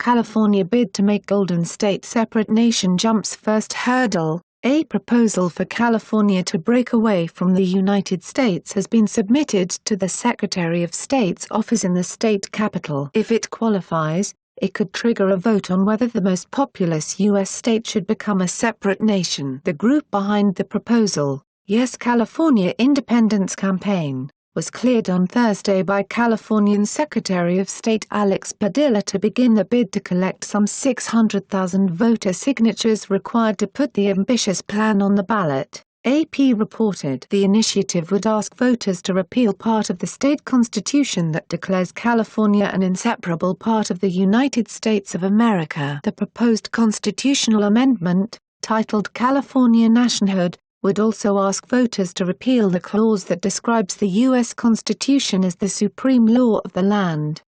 California bid to make Golden State separate nation jumps first hurdle. A proposal for California to break away from the United States has been submitted to the Secretary of State's office in the state capitol. If it qualifies, it could trigger a vote on whether the most populous U.S. state should become a separate nation. The group behind the proposal, Yes California Independence Campaign, was cleared on Thursday by Californian Secretary of State Alex Padilla to begin the bid to collect some 600,000 voter signatures required to put the ambitious plan on the ballot. AP reported the initiative would ask voters to repeal part of the state constitution that declares California an inseparable part of the United States of America. The proposed constitutional amendment, titled California Nationhood, would also ask voters to repeal the clause that describes the U.S. Constitution as the supreme law of the land.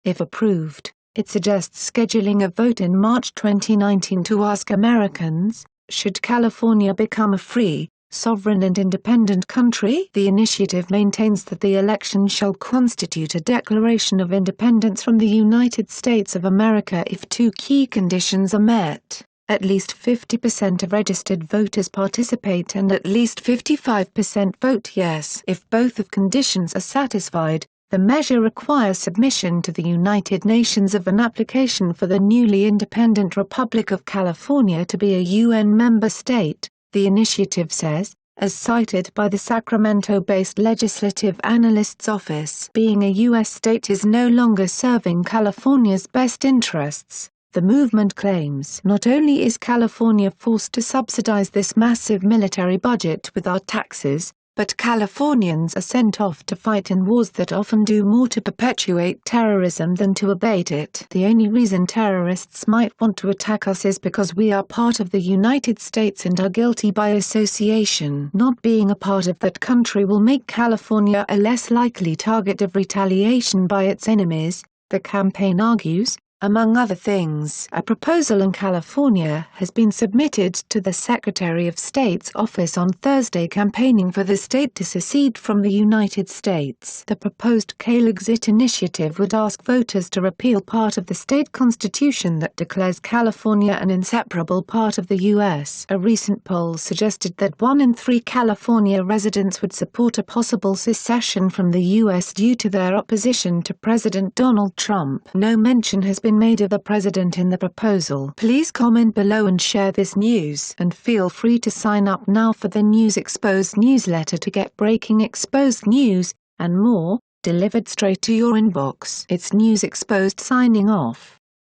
If approved, it suggests scheduling a vote in March 2019 to ask Americans, should California become a free, sovereign and independent country? The initiative maintains that the election shall constitute a declaration of independence from the United States of America if two key conditions are met. At least 50% of registered voters participate and at least 55% vote yes. If both of conditions are satisfied, the measure requires submission to the United Nations of an application for the newly independent Republic of California to be a UN member state, the initiative says, as cited by the Sacramento-based Legislative Analyst's Office. Being a U.S. state is no longer serving California's best interests, the movement claims. Not only is California forced to subsidize this massive military budget with our taxes, but Californians are sent off to fight in wars that often do more to perpetuate terrorism than to abate it. The only reason terrorists might want to attack us is because we are part of the United States and are guilty by association. Not being a part of that country will make California a less likely target of retaliation by its enemies, the campaign argues. Among other things, a proposal in California has been submitted to the Secretary of State's office on Thursday campaigning for the state to secede from the United States. The proposed Calexit initiative would ask voters to repeal part of the state constitution that declares California an inseparable part of the U.S. A recent poll suggested that 1 in 3 California residents would support a possible secession from the U.S. due to their opposition to President Donald Trump. No mention has been made of the president in the proposal. Please comment below and share this news. And feel free to sign up now for the News Exposed newsletter to get breaking exposed news, and more, delivered straight to your inbox. It's News Exposed signing off.